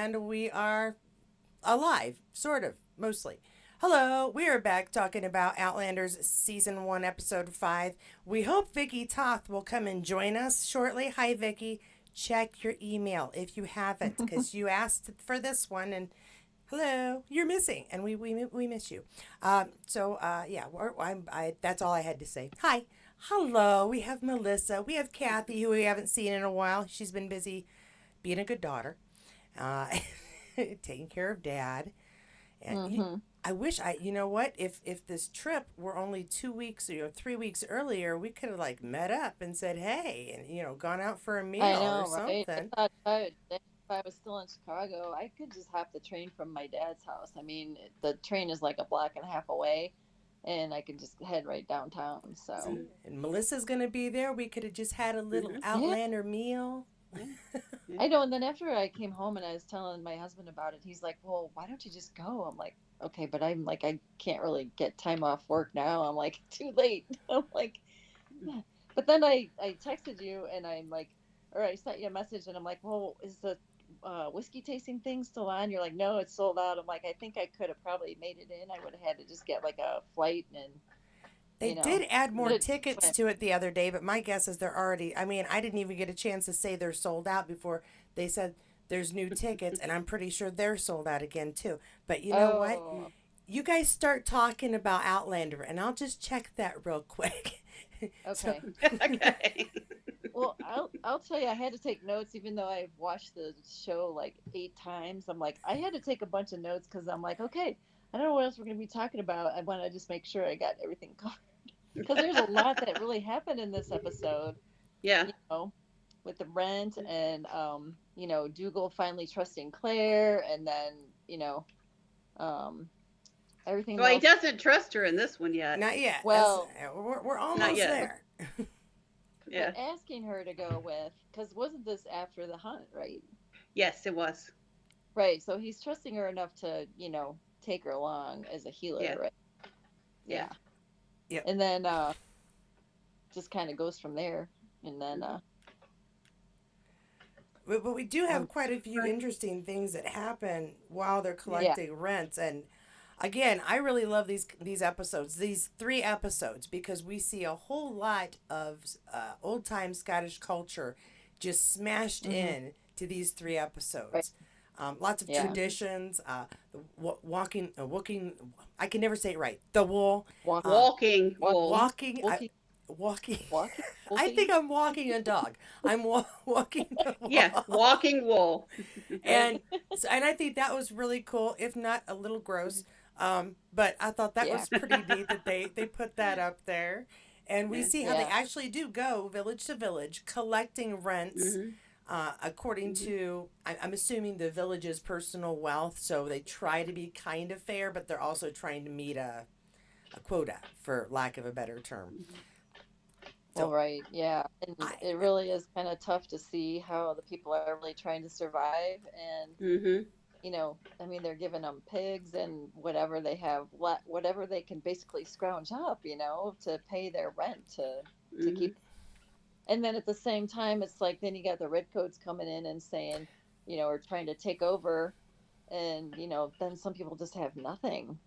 and we are alive, sort of, mostly. Hello, we are back talking about Outlander's Season 1, Episode 5. We hope Vicky Toth will come and join us shortly. Hi, Vicky. Check your email if you haven't, because you asked for this one, and hello, you're missing, and we miss you. Yeah, that's all I had to say. Hi. Hello, we have Melissa. We have Kathy, who we haven't seen in a while. She's been busy being a good daughter, uh, taking care of Dad. And Mm-hmm. I wish you know what, if this trip were only 2 weeks or 3 weeks earlier, we could have like met up and said hey, and gone out for a I meal or know, right? I something. thought if I was still in Chicago, I could just hop the train from my dad's house. I mean, the train is like a block and a half away, and I could just head right downtown. So, See, and Melissa's gonna be there. We could have just had a little Mm-hmm. yeah, Outlander meal. Yeah. Yeah. I know. And then after I came home and I was telling my husband about it, he's like, "Well, why don't you just go?" I'm like, "Okay, but I'm like, I can't really get time off work now." I'm like, "Too late." I'm like, "Yeah." But then I texted you and I'm like, or I sent you a message and I'm like, "Well, is the whiskey tasting thing still on?" You're like, "No, it's sold out." I'm like, "I think I could have probably made it in. I would have had to just get like a flight and They you know, did add more but it, tickets to it the other day, but my guess is they're already. I mean, I didn't even get a chance to say they're sold out before they said there's new tickets, and I'm pretty sure they're sold out again too. But you know what? oh, You guys start talking about Outlander, and I'll just check that real quick. So, okay. Okay. Well, I'll tell you, I had to take notes, even though I've watched the show like 8 times. I'm like, I had to take a bunch of notes because I'm like, okay, I don't know what else we're gonna be talking about. I want to just make sure I got everything covered because there's a lot that really happened in this episode. Yeah. You know, with the rent and Dougal finally trusting Claire, and then you know, um, everything Well, he else. doesn't trust her in this one yet. not yet. That's Well, we're Not almost yet. but there. Yeah. asking her to go with, because wasn't this after the hunt, right? Yes, it was. Right. So he's trusting her enough to, take her along as a healer, Yeah. right? Yeah. Yeah. Yep. And then just kind of goes from there. And then Hmm. But we do have um quite a few interesting things that happen while they're Yeah. yeah. collecting rents. And again, I really love these episodes, these 3 episodes, because we see a whole lot of old time Scottish culture just smashed Mhm. in to these 3 episodes. Right. Lots of Yeah. Hmm. traditions, walking. I can never say it right. The wool, uh, Walking wool. walking. Walking Walking. walking I think walking. I'm walking a dog. I'm walking the Yeah. wall. Walking wool. And and I think that was really cool, if not a little gross. But I thought that Yeah. was pretty neat that they put that up there, and we Yeah. see how they Yeah. actually do go village to village collecting rents. Hmm. According Hmm. to, I'm assuming the village's personal wealth, so they try to be kind of fair, but they're also trying to meet a quota, for lack of a better term. Well, So right. Yeah. And I, it really is kind of tough to see how the people are really trying to survive. And, Hmm. I mean, they're giving them pigs and whatever they have, whatever they can basically scrounge up, to pay their rent to Hmm. keep. And then at the same time, it's like then you got the redcoats coming in and saying, or trying to take over, and then some people just have nothing,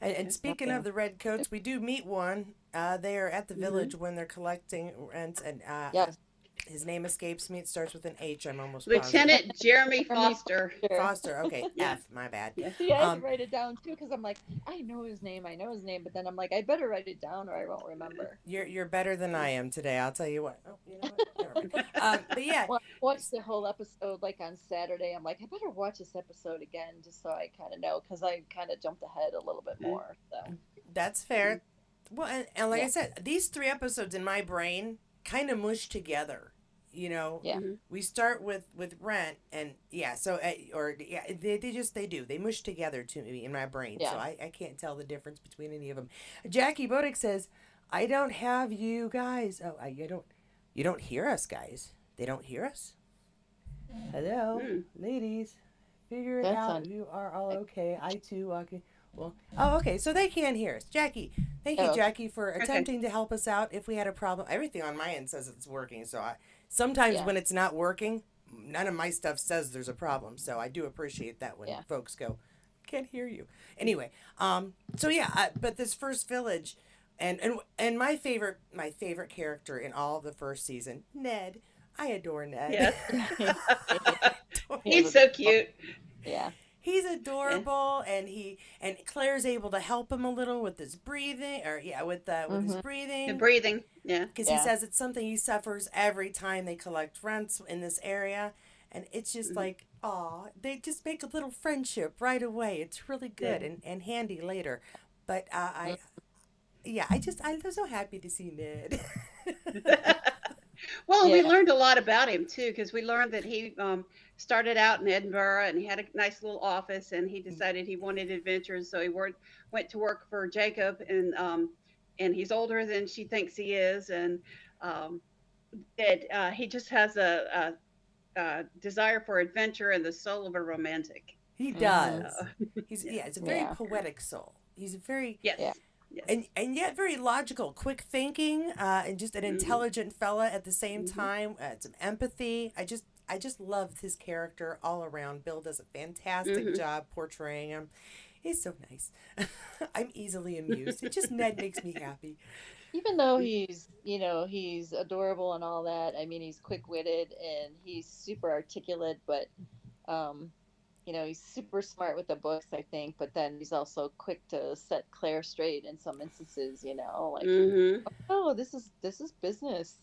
and just speaking of nothing. the red coats, we do meet one. They are at the Hmm. village when they're collecting rents, and Yes, his name escapes me. It starts with an H. I'm almost positive. Lieutenant Jeremy Jeremy Foster. Foster. Foster. Okay, Yeah. F. My bad. Yeah. See, I had to Um, write it down too because I'm like, I know his name, but then I'm like, I better write it down or I won't remember. you're better than I am today. I'll tell you what. Oh, you know what? Never mind. But yeah, Well, I watched the whole episode like on Saturday. I'm like, I better watch this episode again just so I kind of know because I kind of jumped ahead a little bit more. So that's fair. Well, and like I yeah, said, these 3 episodes in my brain kind of mush together. yeah, Hmm. We start with rent, and yeah, so or yeah, they do they mush together to me in my brain, so yeah. I can't tell the difference between any of them. Jackie Bodick says, "I don't have you guys. Oh, you don't hear us, guys. They don't hear us. Hello, Hmm. ladies, figure it That's out. on. You are all okay. I too walking. Well, oh, okay. So they can hear us. Jackie, thank you, Oh, okay. Jackie, for Okay. attempting to help us out if we had a problem. Everything on my end says it's working. So sometimes Yeah. when it's not working, none of my stuff says there's a problem. So I do appreciate that when Yeah. folks go, can't hear you. Anyway, so yeah, but this first village, and my favorite character in all of the first season, Ned. I adore Ned. Yes. Yeah, He's so cute. yeah. He's Yeah. adorable, and Claire's able to help him a little with his breathing, or yeah, with his Mm-hmm. And breathing, breathing. Yeah. because he Yeah. says it's something he suffers every time they collect rents in this area, and it's just Hmm. like, aw, they just make a little friendship right away. It's really good Yeah. and handy later, but yeah, I'm so happy to see Ned. Well, we Yeah. learned a lot about him too, because we learned that he started out in Edinburgh and he had a nice little office, and he decided he wanted adventures, so he went to work for Jacob, and he's older than she thinks he is, and um, that he just has a desire for adventure and the soul of a romantic. He Mm-hmm. does. He's Yeah. yeah, it's a very Yeah. poetic soul. He's a very Yeah. Yes. Yes. and yet very logical, quick thinking, and just an Hmm. intelligent fella at the same Hmm. time. Some empathy. I just loved his character all around. Bill does a fantastic Hmm. job portraying him. He's so nice. I'm easily amused. It just Ned makes me happy. Even though he's adorable and all that. I mean, he's quick-witted and he's super articulate, but um, he's super smart with the books, I think. But then he's also quick to set Claire straight in some instances. Like, Hmm. oh, this is business.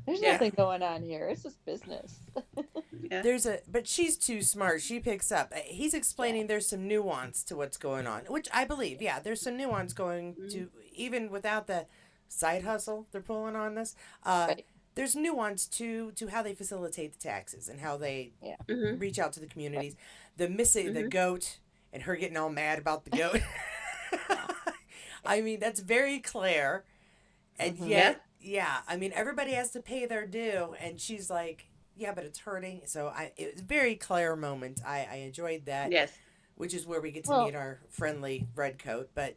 There's Yeah. nothing going on here. It's just business. Yeah. But she's too smart. She picks up. He's Yeah. explaining there's some nuance to what's going on, which I believe. Yeah, there's some nuance going Hmm. to even without the side hustle they're pulling on this. Uh, Right. there's nuance to how they facilitate the taxes and how they Yeah. Hmm. reach out to the Right. communities. The missing the Hmm. goat and her getting all mad about the goat. Yeah. I mean, that's very Claire, and Mm-hmm. Yeah. yet, yeah. I mean, everybody has to pay their due, and she's like, yeah, but it's hurting. So it was a very Claire moment. I enjoyed that, Yes. which is where we get to Well, meet our friendly redcoat. But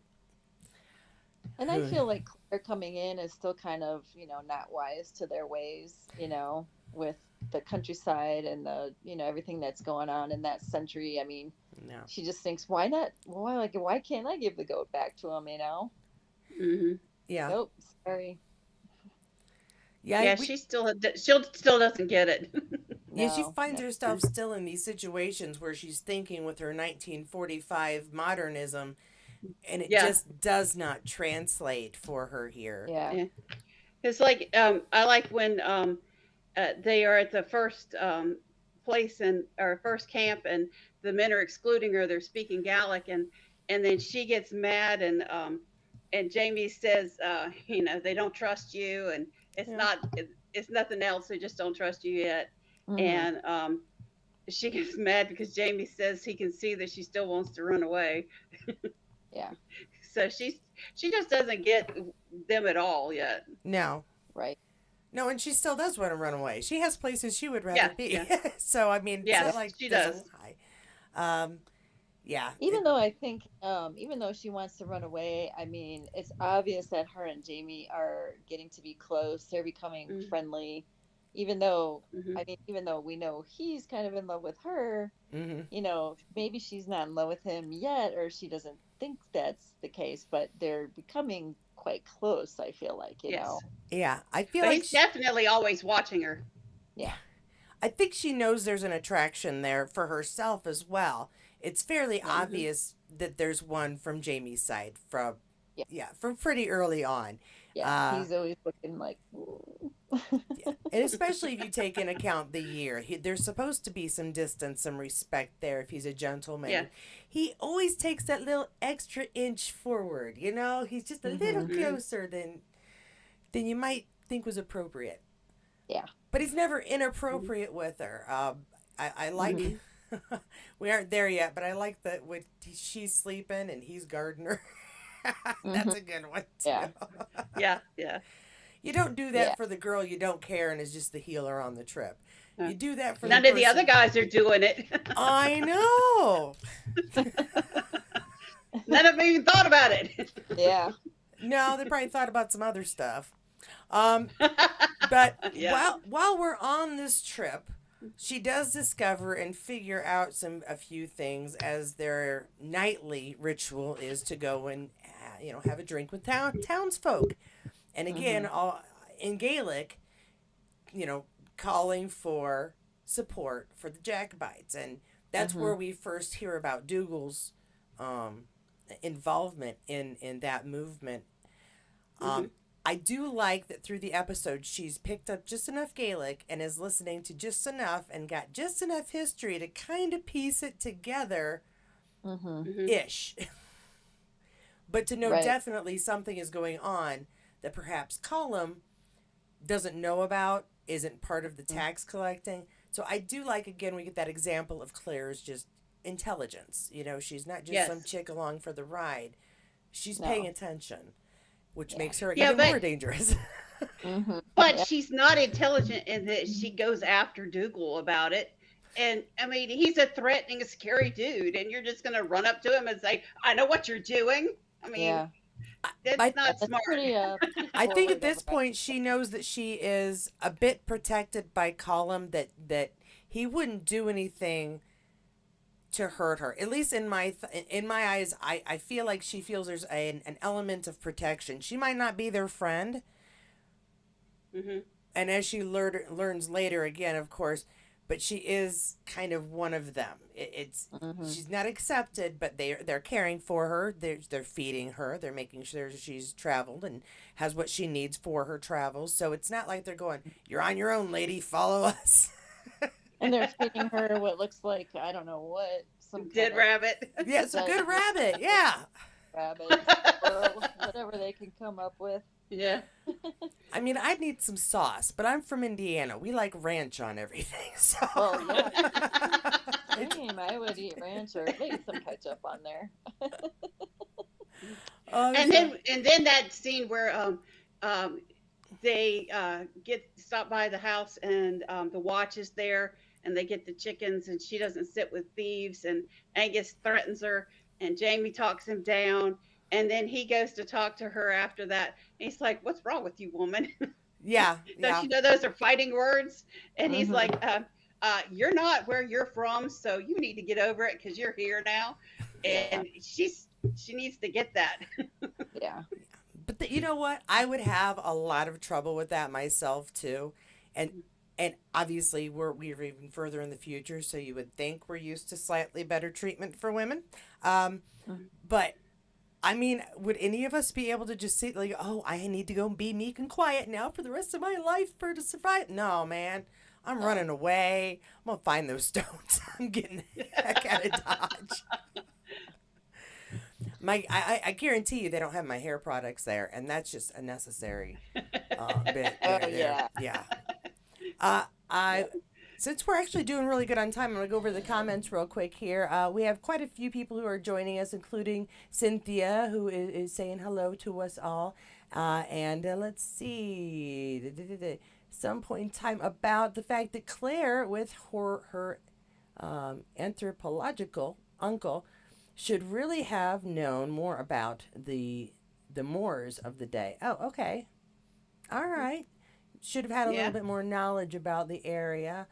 and I feel like Claire coming in is still kind of, not wise to their ways, with the countryside and everything that's going on in that century. I mean, no, she just thinks, why not? Why can't I give the goat back to him? Hmm. yeah, Nope, sorry, yeah, Yeah. She still doesn't get it. yeah. She no, finds no. herself still in these situations where she's thinking with her 1945 modernism, and it Yeah. just does not translate for her here. Yeah. Yeah. It's like I like when they are at the first place and or first camp, and the men are excluding her. They're speaking Gaelic, and then she gets mad, and Jamie says, they don't trust you, and it's Yeah, not it's nothing else. They just don't trust you yet, Mm-hmm. and she gets mad because Jamie says he can see that she still wants to run away. Yeah. So she just doesn't get them at all yet. no, Right. no, and she still does want to run away. She has places she would rather Yeah, be. yeah, So I mean, it's not Yeah. yes, like she there's a does. lie. Yeah, Even though I think, even though she wants to run away, I mean, it's obvious that her and Jamie are getting to be close. They're becoming Mm-hmm. friendly, even though, Mm-hmm. I mean, even though we know he's kind of in love with her, hmm maybe she's not in love with him yet, or she doesn't think that's the case, but they're becoming quite close, I feel like. Yes. yeah. I feel But like he's definitely always watching her. Yeah. I think she knows there's an attraction there for herself as well. It's fairly Yeah. Hmm. obvious that there's one from Jamie's side from Yeah. yeah from pretty early on. Yeah. Uh, He's always looking like, "Ooh." yeah, and especially if you take in account the year, there's supposed to be some distance, some respect there if he's a Yeah. gentleman. He always takes that little extra inch forward. He's just a little Mm-hmm. Hmm. closer than you might think was appropriate. Yeah. But he's never inappropriate with her. I like. Mm-hmm. We aren't there yet, but I like that when she's sleeping and he's gardener. Mm-hmm. That's a good one too. Yeah. Yeah. Yeah. You don't do Yeah. that for the girl you don't care and is just the healer on the trip. Uh, You do that for the None of the other person. guys are doing it. I know. None of them even thought about it. Yeah. No, they probably thought about some other stuff. Um, but Yeah. while we're on this trip, she does discover and figure out a few things as their nightly ritual is to go and have a drink with townsfolk. And again, Mm-hmm. all in Gaelic, you know, calling for support for the Jacobites, and that's Mm-hmm. where we first hear about Dougal's um, involvement in that movement. Hmm. Um, I do like that through the episode she's picked up just enough Gaelic and is listening to just enough and got just enough history to kind of piece it together Mm-hmm. Hmm. ish. But to know Right. definitely something is going on that perhaps Colum doesn't know about, isn't part of the tax collecting. So I do like, again, we get that example of Claire's just intelligence. She's not just some Yes. chick along for the ride. She's paying No. attention, which Yeah. makes her Yeah, even more dangerous. Mm-hmm. but Yeah. she's not intelligent in that she goes after Dougal about it. And I mean, he's a threatening, scary dude, and you're just gonna run up to him and say, "I know what you're doing." I mean, Yeah. that's I Yeah. not That's smart. pretty I think at forward of this her. point she knows that she is a bit protected by Colum, that he wouldn't do anything to hurt her. At least in my eyes, I feel like she feels there's an element of protection. She might not be their friend, Hmm. and as she learns later, again, of course, but she is kind of one of them. It's Mm-hmm. she's not accepted, but they're caring for her. They're feeding her. They're making sure she's traveled and has what she needs for her travels. So it's not like they're going, "You're on your own, lady. Follow us." And they're feeding her what looks like, I don't know what, some kind Dead of rabbit. Yeah, it's a dead good rabbit. Yeah. rabbit, squirrel, whatever they can come up with. Yeah. I mean, I'd need some sauce, but I'm from Indiana. We like ranch on everything, so. Well, yeah, same. I would eat ranch or maybe some ketchup on there. Oh, and so. then that scene where um they get stopped by the house and the watch is there and they get the chickens and she doesn't sit with thieves and Angus threatens her and Jamie talks him down and then he goes to talk to her after that. He's like, "What's wrong with you, woman? Yeah, Don't yeah, you know those are fighting words?" And he's Mm-hmm. like, "You're not where you're from, so you need to get over it because you're here now." Yeah, And she needs to get that. yeah. but you know what? I would have a lot of trouble with that myself too, and obviously we're even further in the future, so you would think we're used to slightly better treatment for women. Um, Mm. but I mean, would any of us be able to just sit like, oh, I need to go and be meek and quiet now for the rest of my life for to survive? No, man. I'm No. running away. I'm gonna find those stones. I'm getting the heck out of Dodge. I guarantee you they don't have my hair products there, and that's just a necessary bit Oh there. yeah. Yeah. I Yep. Since we're actually doing really good on time, I'm gonna go over the comments real quick here. We have quite a few people who are joining us, including Cynthia, who is saying hello to us all. And let's see, some point in time about the fact that Claire, with her anthropological uncle, should really have known more about the Moors of the day. Oh, okay, all right. Should have had a little Yeah. bit more knowledge about the area.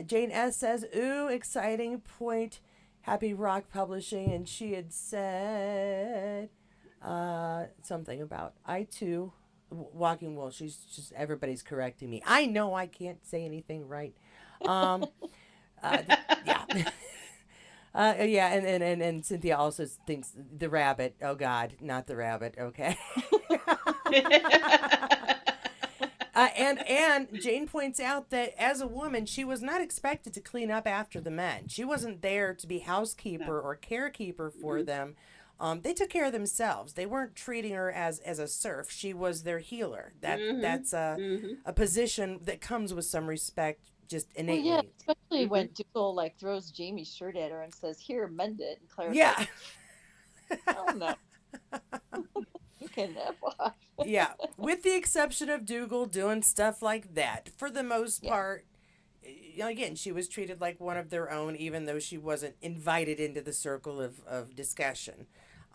Jane S says, "Ooh, exciting point. Happy Rock Publishing," and she had said something about I too walking. Well, she's just everybody's correcting me. I know I can't say anything right. Um, yeah. Yeah, and Cynthia also thinks the rabbit. Oh God, not the rabbit. Okay. And Jane points out that as a woman, she was not expected to clean up after the men. She wasn't there to be No. housekeeper or carekeeper for Hmm. them. They took care of themselves. They weren't treating her as a serf. She was their healer. Hmm. That's Hmm. a position that comes with some respect, just Well, yeah, innately. especially Hmm. when Dougal like throws Jamie's shirt at her and says, "Here, mend it," and Claire's like, Yeah, "Hell no, you can F off." yeah. With the exception of Dougal doing stuff like that, for the most Yeah. part, again, she was treated like one of their own, even though she wasn't invited into the circle of discussion.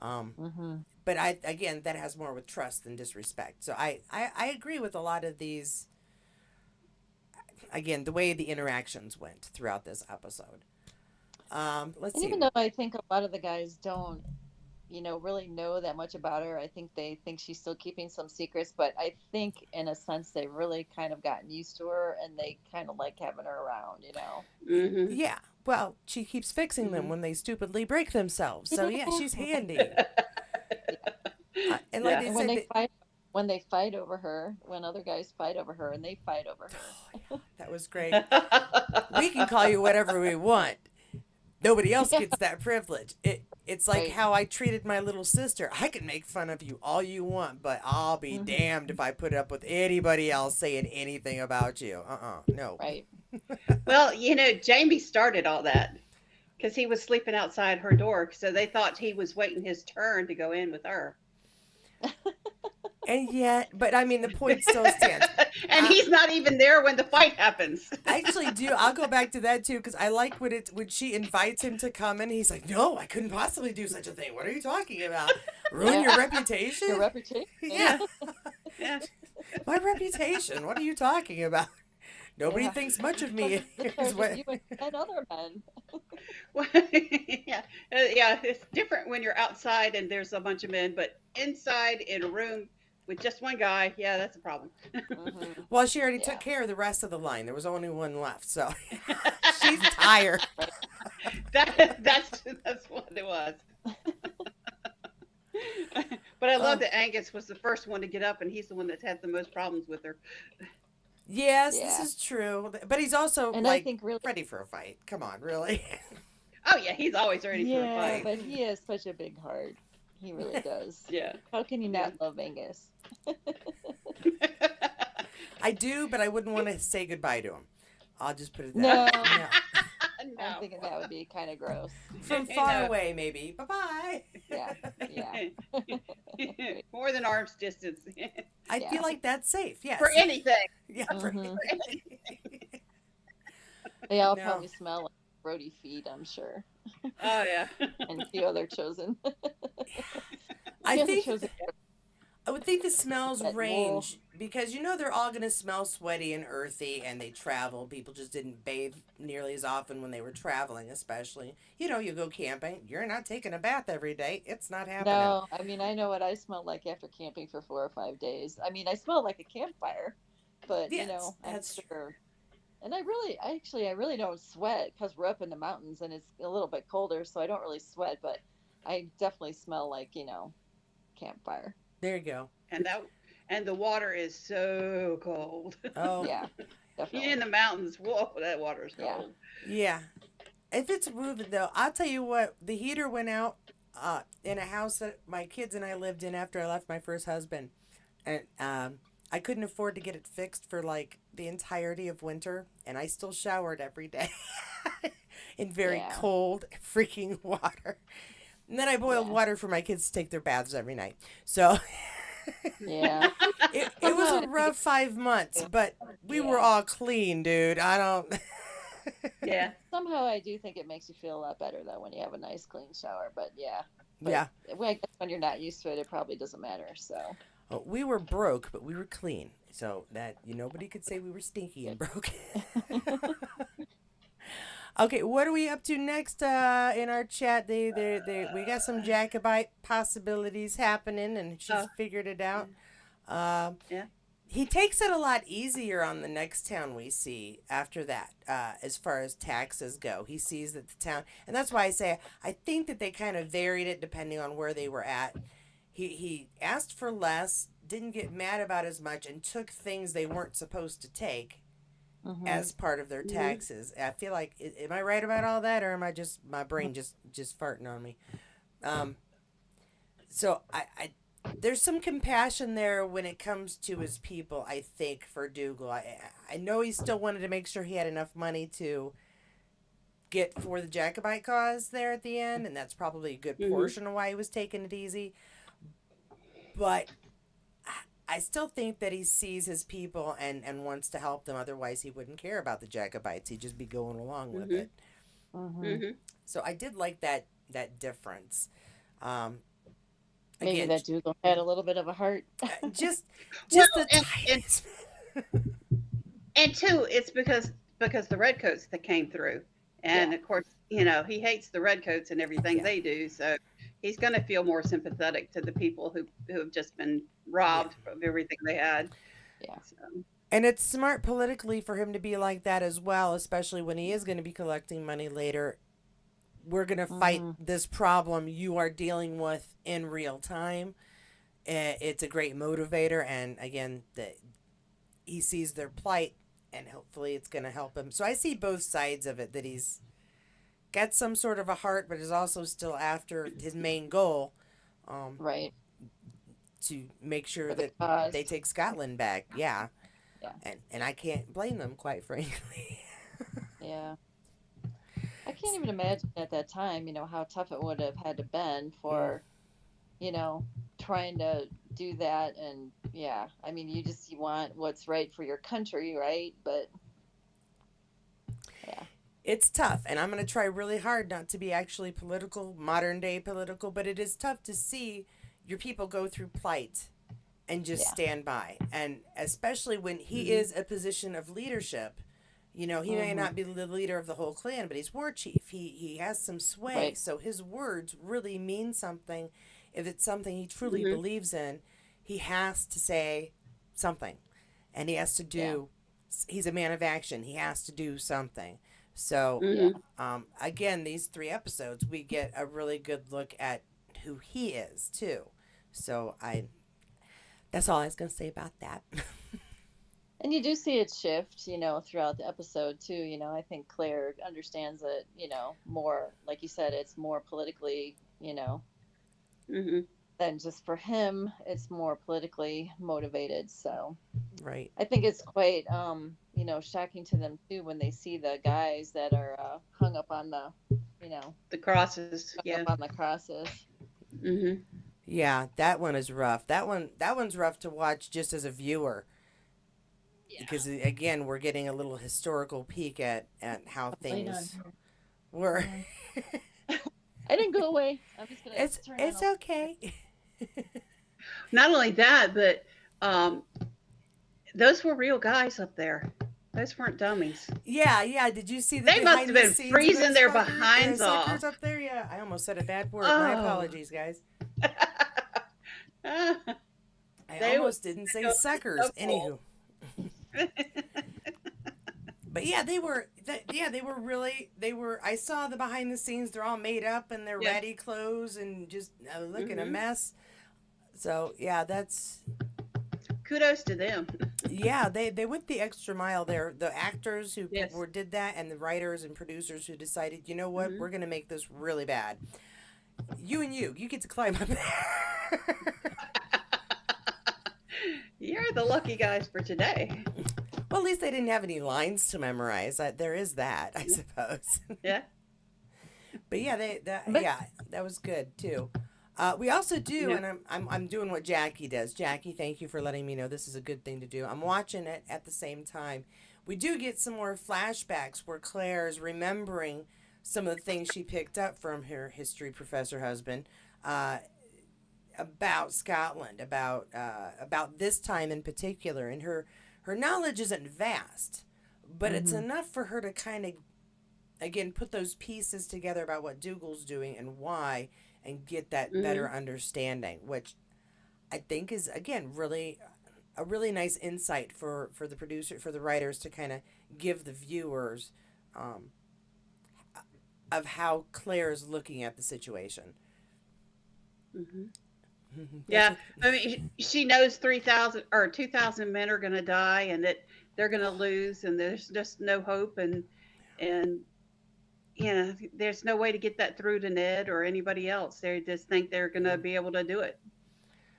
Mm-hmm. But again, that has more with trust than disrespect. So I agree with a lot of these. Again, the way the interactions went throughout this episode. Let's And see. even though I think a lot of the guys don't, really know that much about her, I think they think she's still keeping some secrets. But I think, in a sense, they really kind of gotten used to her, and they kind of like having her around. Hmm. Yeah. Well, she keeps fixing them Hmm. when they stupidly break themselves. So yeah, Yeah, she's right. handy. Yeah. And like Yeah. I And said, when they fight over her, when other guys fight over her, and they fight over her. oh yeah, that was great. We can call you whatever we want. Nobody else Yeah, gets that privilege. It's like right. how I treated my little sister. I can make fun of you all you want, but I'll be Hmm. damned if I put up with anybody else saying anything about you. No. Right. Well, Jamie started all that because he was sleeping outside her door. So they thought he was waiting his turn to go in with her. And yet, but I mean, the point still stands. And I, he's not even there when the fight happens. I actually do. I'll go back to that too because I like when she invites him to come in. He's like, "No, I couldn't possibly do such a thing. What are you talking about? Ruin Yeah. your Your reputation? reputation. Yeah, Yeah. my reputation. What are you talking about? Nobody Yeah. thinks much of Because me." it's in Is charge of what? you and 10 other men. Well, yeah. Yeah. It's different when you're outside and there's a bunch of men, but inside in a room with just one guy, yeah, that's a problem. Hmm. Well, she already took Yeah. care of the rest of the line. There was only one left, so she's tired. Right. That's what it was. But I love Oh, that Angus was the first one to get up, and he's the one that's had the most problems with her. yes, this Yeah. is true. But he's also And I like think really, ready for a fight. Come on, really? Oh yeah, he's always ready for a yeah, fight. but he has such a big heart. He really does. Yeah, How can you yeah. not love Angus? I do, but I wouldn't want to say goodbye to him. I'll just put it that way. No, No. I'm No. thinking that would be kind of gross. From far No. away, maybe. Bye bye. Yeah, yeah, right. More than arm's distance. I Yeah. feel like that's safe. Yes. For anything. Yeah. Hmm. For anything. They all No. probably smell like Brody feet, I'm sure, Oh yeah. and a few other chosen. I The other think chosen I would think the smells that wool. range because they're all going to smell sweaty and earthy and they travel. People just didn't bathe nearly as often when they were traveling, especially. You go camping, you're not taking a bath every day. It's not happening. No, I mean I know what I smell like after camping for 4 or 5 days. I mean I smell like a campfire, but Yes, I'm that's true. sure. And I really don't sweat because we're up in the mountains and it's a little bit colder, so I don't really sweat, but I definitely smell like, campfire. There you go. And that and the water is so cold. Oh, Yeah, In definitely. the mountains, whoa, that water is Yeah. cold. yeah. If it's moving, though, I'll tell you what, the heater went out in a house that my kids and I lived in after I left my first husband. And I couldn't afford to get it fixed for like the entirety of winter, and I still showered every day in very Yeah. cold, freaking water. And then I boiled Yeah. water for my kids to take their baths every night. So Yeah. it was Somehow a I think rough 5 months, but we were yeah. all clean, dude. I don't. Yeah. Somehow I do think it makes you feel a lot better though when you have a nice clean shower. But yeah. But Yeah. I guess when you're not used to it, it probably doesn't matter. So Oh, we were broke, but we were clean. So that nobody could say we were stinky and broke. Okay, what are we up to next in our chat? We got some Jacobite possibilities happening, and she's Oh, figured it out. Um, yeah. he takes it a lot easier on the next town we see after that, as far as taxes go. He sees that the town, and that's why I say I think that they kind of varied it depending on where they were at. He asked for less, didn't get mad about as much, and took things they weren't supposed to take hmm as part of their Mhm. taxes. I feel like am I right about all that, or am I just my brain just farting on me? Um, so I there's some compassion there when it comes to his people. I think for Dougal, I know he still wanted to make sure he had enough money to get for the Jacobite cause there at the end, and that's probably a good Mhm. portion of why he was taking it easy. But I still think that he sees his people and wants to help them. Otherwise, he wouldn't care about the Jacobites. He'd just be going along with Mhm. it. hmm Mhm. So I did like that difference. Um, Maybe again, that Dougal had a little bit of a heart. just Well, the and tiniest. and two, it's because the redcoats that came through, Yeah. and of course, he hates the redcoats and everything Yeah, they do, so he's going to feel more sympathetic to the people who have just been yeah. robbed of everything they had. Yeah. So, And it's smart politically for him to be like that as well, especially when he is going to be collecting money later. We're going to fight Hmm. this problem you are dealing with in real time. It's a great motivator, and again, he sees their plight, and hopefully, it's going to help him. So I see both sides of it. That he's got some sort of a heart, but is also still after his main goal, um, Right. to make sure For the that they cause. take Scotland back. Yeah, Yeah. and I can't blame them, quite frankly. Yeah. I can't even imagine at that time, how tough it would have had to been Mm, for, you know, trying to do that. And yeah, I mean, you want what's right for your country, right? But yeah. it's tough, and I'm going to try really hard not to be actually political, modern day political, but it is tough to see your people go through plight and just Yeah. stand by. And especially when he mhm, is a position of leadership, he may Hmm. not be the leader of the whole clan, but he's war chief. He has some sway, Right. so his words really mean something. If it's something he truly mhm, believes in, he has to say something, and he has to Yeah. do. He's a man of action. He has to do something. So, Yeah. mhm. again, these 3 episodes, we get a really good look at who he is too. So that's all I was gonna say about that. And you do see it shift, throughout the episode too. I think Claire understands it, more, like you said, it's more politically, Mhm. than just for him. It's more politically motivated. So Right. I think it's quite, shocking to them too when they see the guys that are hung up on the, you know, The crosses, hung up yeah. on the crosses. Mhm. Yeah, that one is rough. That one's rough to watch just as a viewer, Yeah. because again, we're getting a little historical peek at how Light on things here. were. Hold on. I didn't go away. I'm just gonna turn on It's a. okay. Not only that, but um, those were real guys up there. Those weren't dummies. Yeah, yeah. Did you see the They must have behind the been scenes of freezing those their fuckers, behinds suckers off. up there? Yeah, I almost said a bad word. My Oh, apologies, guys. they I were almost didn't say suckers. so cool. Anywho, but yeah, they were. Yeah, they were really. They were. I saw the behind the scenes. They're all made up in their Yeah. ratty clothes and just looking a Hmm. mess. So yeah, that's Kudos to them. yeah. They went the extra mile there. The actors who Yes. did that, and the writers and producers who decided, you know what, Hmm. we're gonna make this really bad. You get to climb up there. You're the lucky guys for today. Well, at least they didn't have any lines to memorize. There is that, I suppose. Yeah. But yeah, But that was good too. We also do, Yeah. and I'm doing what Jackie does. Jackie, thank you for letting me know this is a good thing to do. I'm watching it at the same time. We do get some more flashbacks where Claire is remembering some of the things she picked up from her history professor husband, uh, about Scotland, about this time in particular, and her knowledge isn't vast, but it's hmm enough for her to kind of again put those pieces together about what Dougal's doing and why, and get that Hmm. better understanding, which I think is again really a really nice insight for the producer, for the writers, to kind of give the viewers, um, of how Claire's looking at the situation. Hmm. That's Yeah. what. I mean, she knows 3,000 or 2,000 men are going to die, and that they're going to lose, and there's just no hope, and there's no way to get that through to Ned or anybody else. They just think they're going to Mm, be able to do it.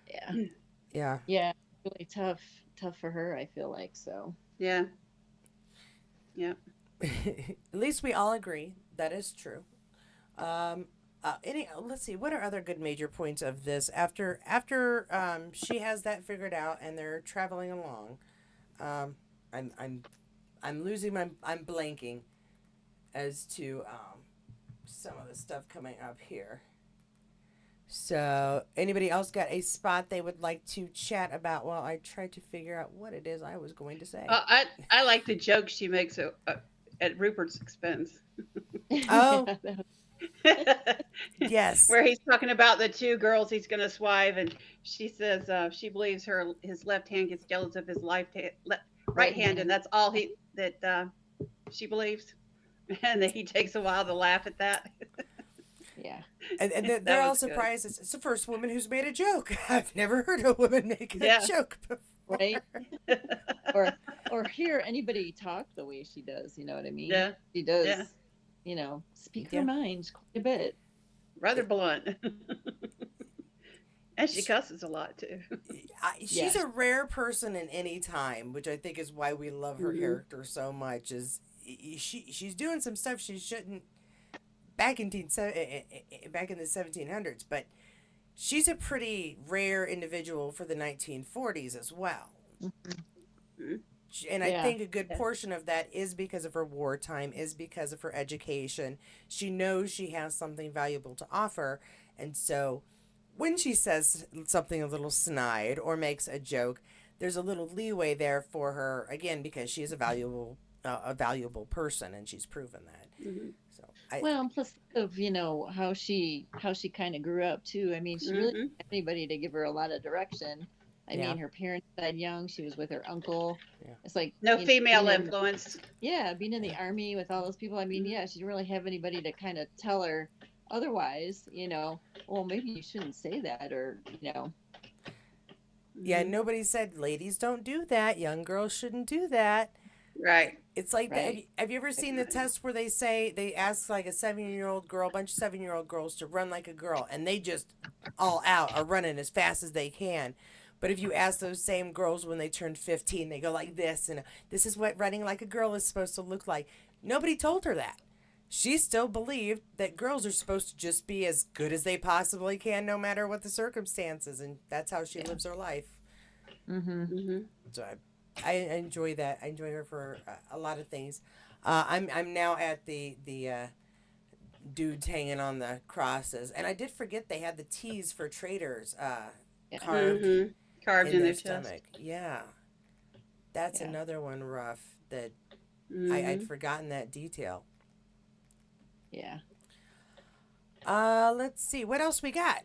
yeah, yeah. yeah, really tough for her. I feel like so. Yeah. Yeah. At least we all agree that is true. Let's see, what are other good major points of this? After she has that figured out and they're traveling along. Um, I'm I'm I'm losing my I'm blanking as to some of the stuff coming up here. So, anybody else got a spot they would like to chat about while I try to figure out what it is I was going to say? I like the joke she makes at Rupert's expense. Oh, Yeah, that yes. Where he's talking about the two girls he's going to swive, and she says she believes his left hand gets jealous of his right right hand, and hand. that's all he that she believes, and then he takes a while to laugh at that. Yeah. And That they're all was good. surprised. It's the first woman who's made a joke. I've never heard a woman make a Yeah, joke before. Right. Or hear anybody talk the way she does, you know what I mean? yeah, She yeah. does, speak her Yeah. mind quite a bit. Rather blunt, and she cusses a lot too. She's Yes. a rare person in any time, which I think is why we love her Hmm. character so much. Is she's doing some stuff she shouldn't back in back in the 1700s, but she's a pretty rare individual for the 1940s as well. And I Yeah. think a good Yeah. portion of that is because of her wartime, is because of her education. She knows she has something valuable to offer, and so when she says something a little snide or makes a joke, there's a little leeway there for her again because she is a valuable person, and she's proven that. Hmm. So I Well, and plus of, how she kind of grew up too. I mean, she really Hmm. didn't have anybody to give her a lot of direction. I yeah mean, her parents died young. She was with her uncle. yeah. It's like, No being female in, influence. yeah, being in the army with all those people. I mean, Hmm. yeah, she didn't really have anybody to kind of tell her otherwise, well, maybe you shouldn't say that, or, Yeah, Hmm. nobody said ladies don't do that. Young girls shouldn't do that. Right. It's like right. have you ever seen the test where they ask like a 7-year-old girl, a bunch of 7-year-old girls to run like a girl, and they just all out are running as fast as they can. But if you ask those same girls when they turn 15, they go like this, and this is what running like a girl is supposed to look like. Nobody told her that. She still believed that girls are supposed to just be as good as they possibly can, no matter what the circumstances, and that's how she Yeah. lives her life. Mm-hmm. Hmm. So I enjoy that. I enjoy her for a lot of things. I'm now at the dudes hanging on the crosses, and I did forget they had the T's for traitors Yeah. carved Hmm. Carved in in their their chest. stomach. Yeah, that's Yeah. another one rough that I'd Hmm. forgotten that detail. Yeah. Let's see what else we got.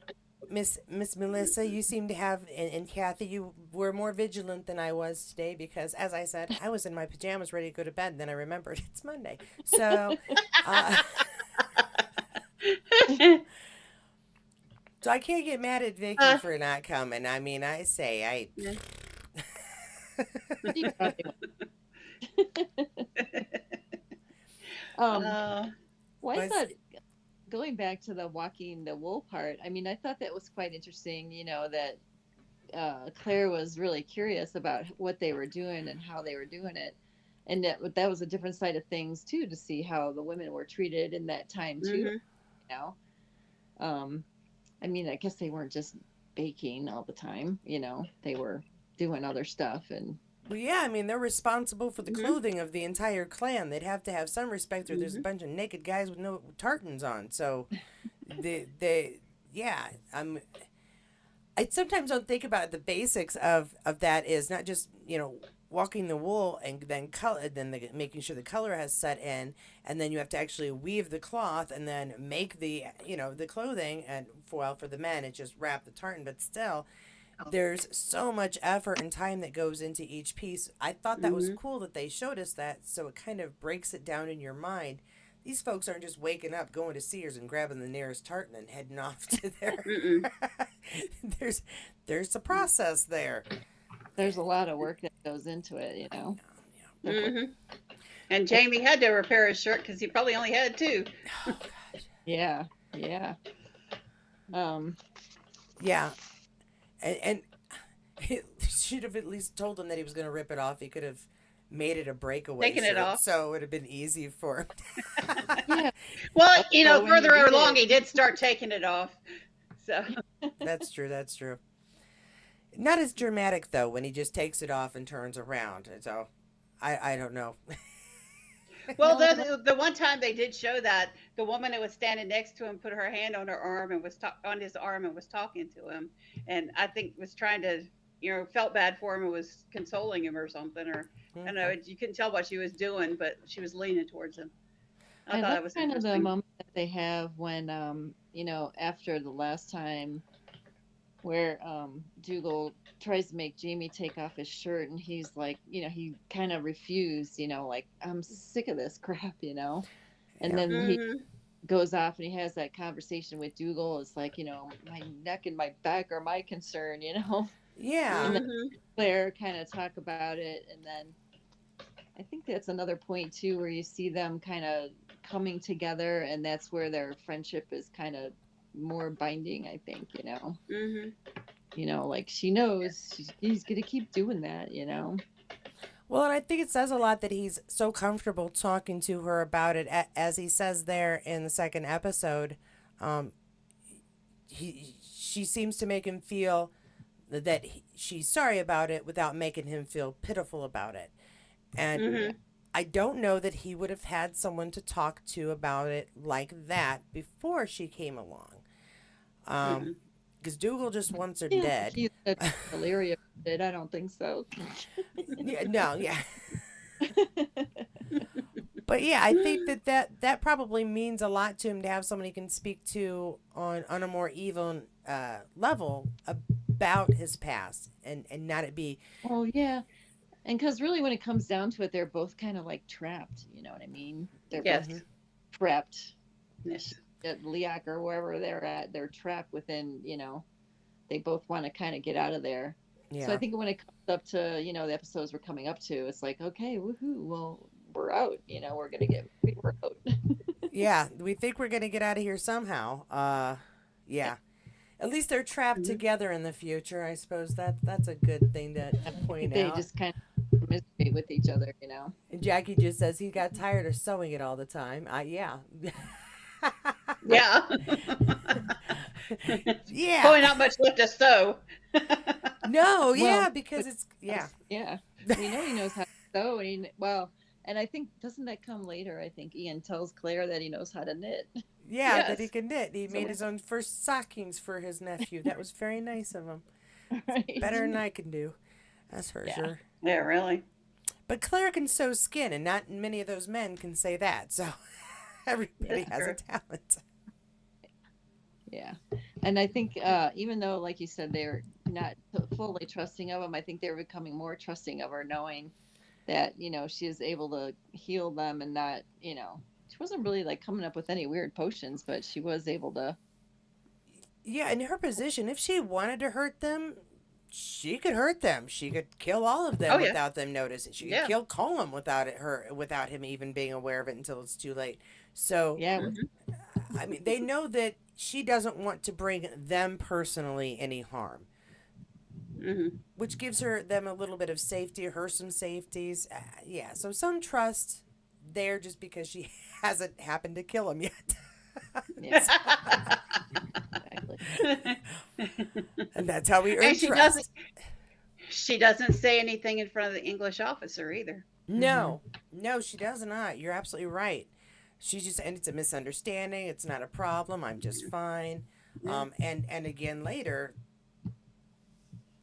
Miss Melissa, you seem to have, and Kathy, you were more vigilant than I was today because, as I said, I was in my pajamas ready to go to bed. And then I remembered it's Monday, so uh, so I can't get mad at Vicky uh, for not coming. I mean, I say I. yeah. She probably um, uh, well, I Was thought, going back to the walking the wool part, I mean, I thought that was quite interesting, that Claire was really curious about what they were doing and how they were doing it. And that was a different side of things too, to see how the women were treated in that time too. hmm. You know, um, I mean, I guess they weren't just baking all the time. They were doing other stuff, and well, yeah. I mean, they're responsible for the Hmm. clothing of the entire clan. They'd have to have some respect, or there's a Hmm. bunch of naked guys with no tartans on. So, they yeah. I sometimes don't think about the basics of that is not just walking the wool and then color making sure the color has set in, and then you have to actually weave the cloth and then make the clothing, and for the men it's just wrap the tartan, but still there's so much effort and time that goes into each piece. I thought that was Hmm. cool that they showed us that, so it kind of breaks it down in your mind. These folks aren't just waking up, going to Sears and grabbing the nearest tartan and heading off to their. Mm-mm. there's there's a process there. there's a lot of work that goes into it. Yeah. Hmm. And Jamie had to repair his shirt because he probably only had two. Oh gosh. Yeah, yeah. Um, Yeah, and he should have at least told him that he was going to rip it off. He could have made it a breakaway Taking it shirt, off. so it would have been easy for him. yeah. Well, So when you further read along, it, he did start taking it off. So, That's true. That's true. Not as dramatic though when he just takes it off and turns around. So I don't know. Well, No, that, the one time they did show that the woman that was standing next to him put her hand on her arm and on his arm and was talking to him, and I think was trying to, felt bad for him and was consoling him or something, or I don't know. Okay. You couldn't tell what she was doing, but she was leaning towards him. I I thought like that was kind of the interesting. moment that they have when, after the last time where Dougal tries to make Jamie take off his shirt, and he's like, he kind of refused, like, I'm sick of this crap, and Yeah. then he Mm-hmm. goes off and he has that conversation with Dougal. It's like, my neck and my back are my concern, and Yeah. then Mm-hmm. Claire kind of talk about it, and then I think that's another point too, where you see them kind of coming together, and that's where their friendship is kind of more binding. I think, Mm-hmm. like she knows he's gonna keep doing that, Well, and I think it says a lot that he's so comfortable talking to her about it, as he says there in the second episode. Um, she seems to make him feel that she's sorry about it without making him feel pitiful about it. And Yeah. Mm-hmm. I don't know that he would have had someone to talk to about it like that before she came along. Mm-hmm. Because Dougal just wants her Yeah, like dead. he's a Valeria did. I don't think so. Yeah, no, yeah. But yeah, I think that probably means a lot to him to have someone he can speak to on a more even level about his past, and not it be. Oh yeah, and because really, when it comes down to it, they're both kind of like trapped. You know what I mean? They're both Mhm. Yes. trapped. Yes. At Liak or wherever they're at, they're trapped within. They both want to kind of get out of there. So I Yeah. think when it comes up to the episodes we're coming up to, it's like, okay, woohoo, well, we're out. We're out. Yeah, we think we're gonna get out of here somehow. Yeah. At least they're trapped Mm-hmm. together in the future. I suppose that's a good thing to I point think they out. just kind of commiserate with each other. And Jackie just says he got tired of sewing it all the time. Yeah. Yeah. Yeah. Probably not much left to sew. No, yeah, Well, because it's yeah. yeah, we know he knows how to sew, and and I think doesn't that come later? I think Ian tells Claire that he knows how to knit. Yeah, that he Yes. can knit. He So made his own first stockings for his nephew. That was very nice of him. right, Better than I can do. That's for yeah, sure. Yeah, really. But Claire can sew skin, and not many of those men can say that. So everybody That's has a true. talent. yeah, and I think even though, like you said, they're not fully trusting of him, I think they're becoming more trusting of her, knowing that she is able to heal them, and not she wasn't really like coming up with any weird potions, but she was able to. Yeah, in her position, if she wanted to hurt them, she could hurt them. She could kill all of them Oh yeah. without them noticing. She could Yeah. kill Colum without him even being aware of it until it's too late. So Yeah, with Mm-hmm. I mean, they know that she doesn't want to bring them personally any harm, Mm-hmm. which gives them a little bit of safety, her some safeties. Yeah, so some trust there just because she hasn't happened to kill him yet. yeah, exactly. And that's how we And earn trust. she doesn't say anything in front of the English officer either. Hmm. No, no, she does not. You're absolutely right. She's just, and it's a misunderstanding. It's not a problem. I'm just fine. Yeah. And again later,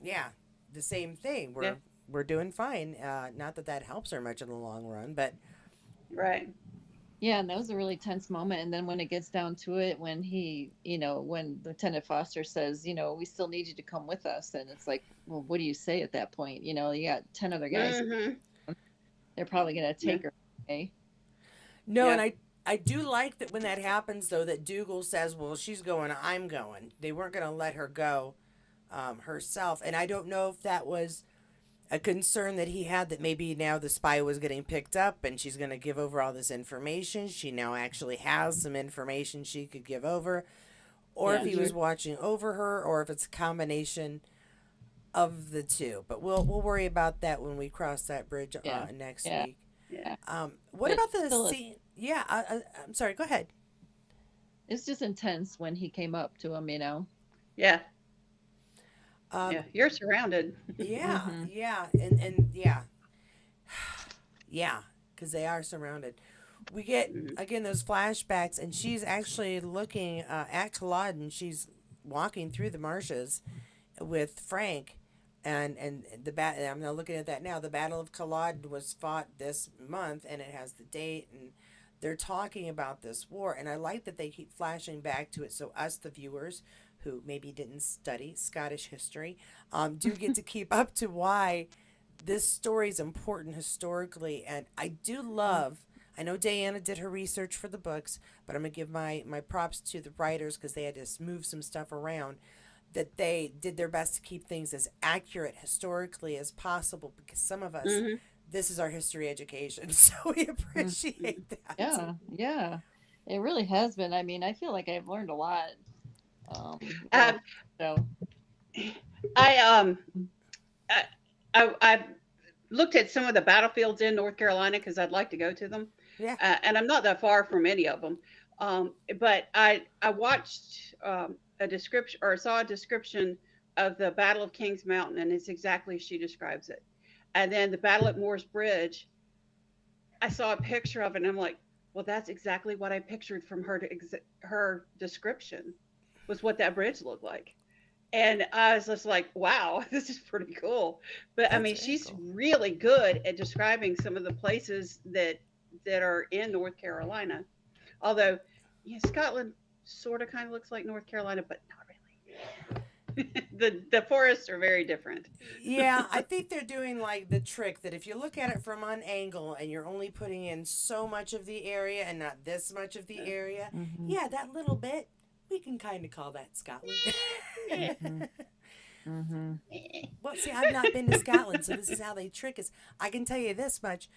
yeah, the same thing. Yeah. We're doing fine. Not that that helps her much in the long run, but Right. Yeah, and that was a really tense moment. And then when it gets down to it, when when Lieutenant Foster says, we still need you to come with us, and it's like, well, what do you say at that point? You got 10 other guys. Mm-hmm. They're probably gonna Yeah. take her. Okay. no. And Yeah. I do like that when that happens though. That Dougal says, "Well, she's going. I'm going." They weren't going to let her go herself, and I don't know if that was a concern that he had that maybe now the spy was getting picked up and she's going to give over all this information. She now actually has some information she could give over, or if Yeah. he was watching over her, or if it's a combination of the two. But we'll worry about that when we cross that bridge Yeah. next Yeah. week. Yeah. What But about the still, scene? Yeah, I'm sorry. Go ahead. it's just intense when he came up to him. Yeah. Um, Yeah. You're surrounded. yeah, Hmm. yeah, and yeah, yeah, because they are surrounded. we get Mhm. again those flashbacks, and she's actually looking at Culloden. She's walking through the marshes with Frank, and the bat. I'm now looking at that now. The Battle of Culloden was fought this month, and it has the date, and they're talking about this war. And I like that they keep flashing back to it, so us, the viewers, who maybe didn't study Scottish history, do get to keep up to why this story is important historically. And I do love, I know Diana did her research for the books, but I'm going to give my props to the writers because they had to move some stuff around, that they did their best to keep things as accurate historically as possible, because some of us, Mhm. this is our history education, so we Mm. appreciate that. Yeah, yeah. It really has been. I mean, I feel like I've learned a lot. Watching Um, the show. I I, I looked at some of the battlefields in North Carolina because I'd like to go to them, Yeah. and I'm not that far from any of them. But I watched a description or saw a description of the Battle of Kings Mountain, and it's exactly as she describes it. And then the Battle at Moores Bridge, I saw a picture of it, and I'm like, well, that's exactly what I pictured from her description was what that bridge looked like. And I was just like, wow, this is pretty cool. But I That's mean, very she's cool. really good at describing some of the places that are in North Carolina. Although, yeah, Scotland sort of kind of looks like North Carolina, but not really. The forests are very different. Yeah, I think they're doing like the trick that if you look at it from one angle and you're only putting in so much of the area and not this much of the area, Mm-hmm. yeah, that little bit, we can kind of call that Scotland. Mm-hmm. Mm-hmm. Well, see, I've not been to Scotland, so this is how they trick us. I can tell you this much: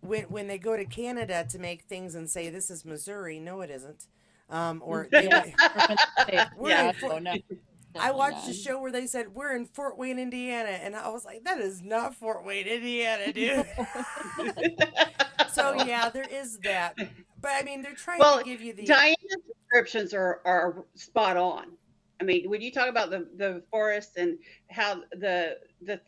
when they go to Canada to make things and say this is Missouri, no, it isn't. Or they Yeah. went, When they say we're in Yeah. Fort. Chicago, no, I definitely watched not. a show where they said we're in Fort Wayne, Indiana, and I was like, that is not Fort Wayne, Indiana, dude. So No. yeah, there is that. But I mean, they're trying to Well, give you the Diana's descriptions are spot on. I mean, when you talk about the forest and how the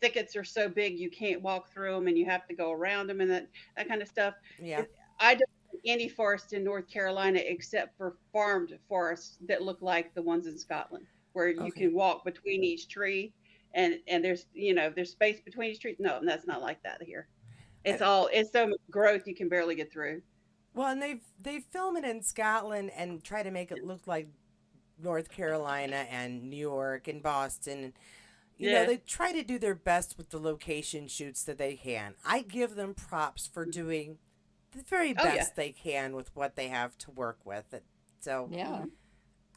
thickets are so big you can't walk through them and you have to go around them and that kind of stuff. yeah. I don't know any forest in North Carolina except for farmed forests that look like the ones in Scotland, where you Okay. can walk between each tree and there's there's space between each tree. No, that's not like that here. I, It's so much growth you can barely get through. well, and they film it in Scotland and try to make it look like North Carolina and New York and Boston. You know, Yeah. they try to do their best with the location shoots that they can. I give them props for doing the very Oh yeah. best they can with what they have to work with. So Yeah. Mhm.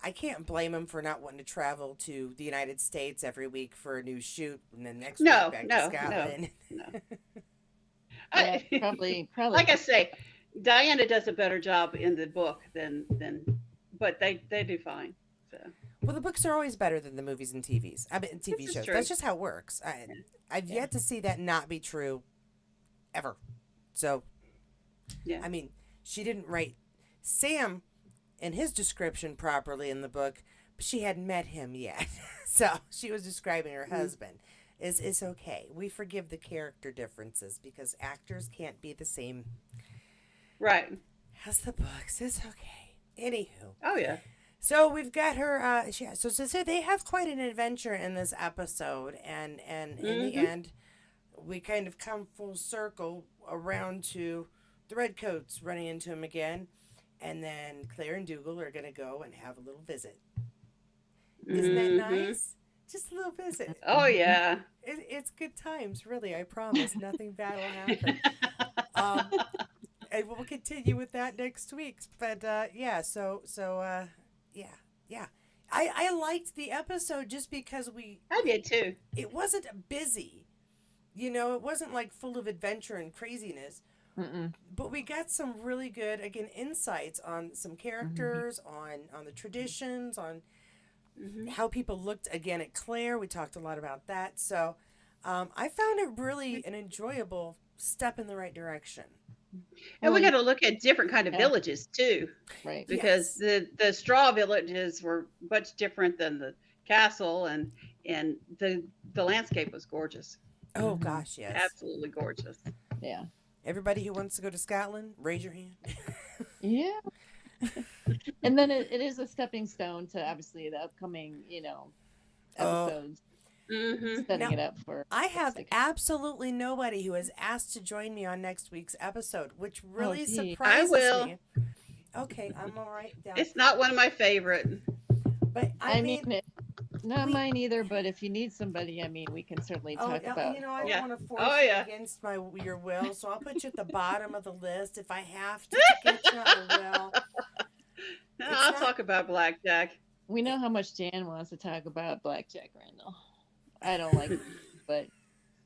I can't blame them for not wanting to travel to the United States every week for a new shoot and then next week No, back to no, no, Scotland. no. Yeah. I, Probably. like I say, Diana does a better job in the book but they do fine. So Well, the books are always better than the movies and TVs. I mean, TV this is shows. true. That's just how it works. Yeah. I've Yeah. yet to see that not be true ever. So, Yeah. I mean, she didn't write Sam in his description properly in the book, but she hadn't met him yet. So she was describing her Mhm. husband. Is okay. We forgive the character differences because actors can't be the same Right. as the books. It's okay. Anywho, Oh yeah. so we've got her. So they have quite an adventure in this episode, and in the Mhm. end, we kind of come full circle around to the redcoats running into him again, and then Claire and Dougal are gonna go and have a little visit. Isn't that Mhm. nice? Just a little visit. Oh Mhm. yeah. It's good times, really. I promise. Nothing bad will happen. Um, and we'll continue with that next week. But yeah, yeah, yeah. I liked the episode just because I did too. it wasn't busy. You know, it wasn't like full of adventure and craziness, Mm-mm. but we got some really good again insights on some Mm-hmm. characters, on the traditions, on Mhm. how people looked again at Claire. We talked a lot about that. So I found it really an enjoyable step in the right direction. And Well, we got to look at different kind of yeah. villages too, Right. because Yes. the straw villages were much different than the castle, and the landscape was gorgeous, Oh Mm-hmm. gosh, yes. absolutely gorgeous. Yeah. Everybody who wants to go to Scotland, raise your hand. Yeah. And then it is a stepping stone to obviously the upcoming, Oh, episodes, Mm-hmm. setting now it up for I what's have to come. absolutely nobody who has asked to join me on next week's episode, which Oh, really gee. I surprises will. me. Okay, I'm all right down. It's not one of my favorite. But I I mean, mean, not we. mine either, but if you need somebody, I mean, we can certainly Oh, talk about I don't Yeah. both. want to Oh force you yeah. against your will, so I'll put you at the bottom of the list if I have to get you. I will. No, It's I'll not. talk about blackjack. We know how much Jan wants to talk about Blackjack Randall. I don't like, but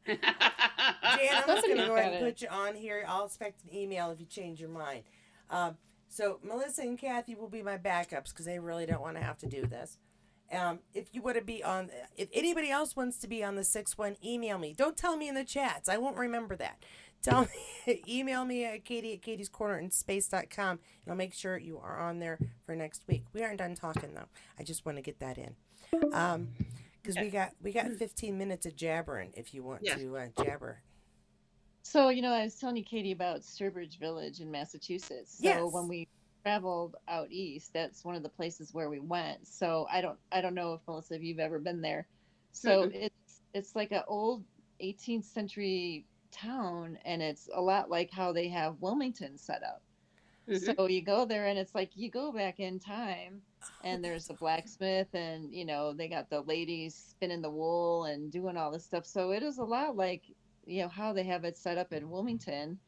Jan, I'm just going to somebody's go ahead got and to. put you on here. I'll expect an email if you change your mind. Um, so, Melissa and Kathy will be my backups because they really don't want to have to do this. If you want to be on, if anybody else wants to be on the 6-1, email me. Don't tell me in the chats. I won't remember that. Tell me, email me at Katie at Katie's Corner and Space.com, and I'll make sure you are on there for next week. We aren't done talking though. I just want to get that in. Um, because we got 15 minutes of jabbering if you want Yes. to jabber. So, I was telling you, Katie, about Sturbridge Village in Massachusetts. So when Yes. we traveled out east, that's one of the places where we went. So I don't know if Melissa, if you've ever been there. So Mm-mm. it's like an old 18th century town, and it's a lot like how they have Wilmington set up. So Mm-hmm. you go there, and it's like you go back in time, Oh, and there's that's a blacksmith, and they got the ladies spinning the wool and doing all this stuff. So it is a lot like how they have it set up in Wilmington,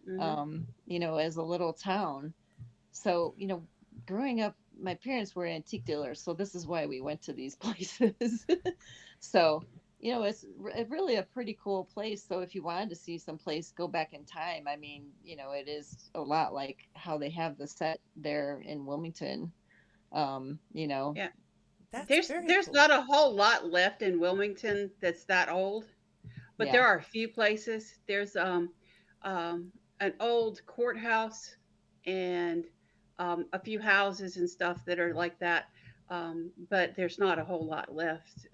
Mm-hmm. as a little town. So growing up, my parents were antique dealers, so this is why we went to these places. So it's really a pretty cool place. So if you wanted to see some place, go back in time. I mean, it is a lot like how they have the set there in Wilmington. um you know Yeah. that's very There's cool. not a whole lot left in Wilmington that's that old, but yeah. there are a few places. There's um an old courthouse and a few houses and stuff that are like that. But there's not a whole lot left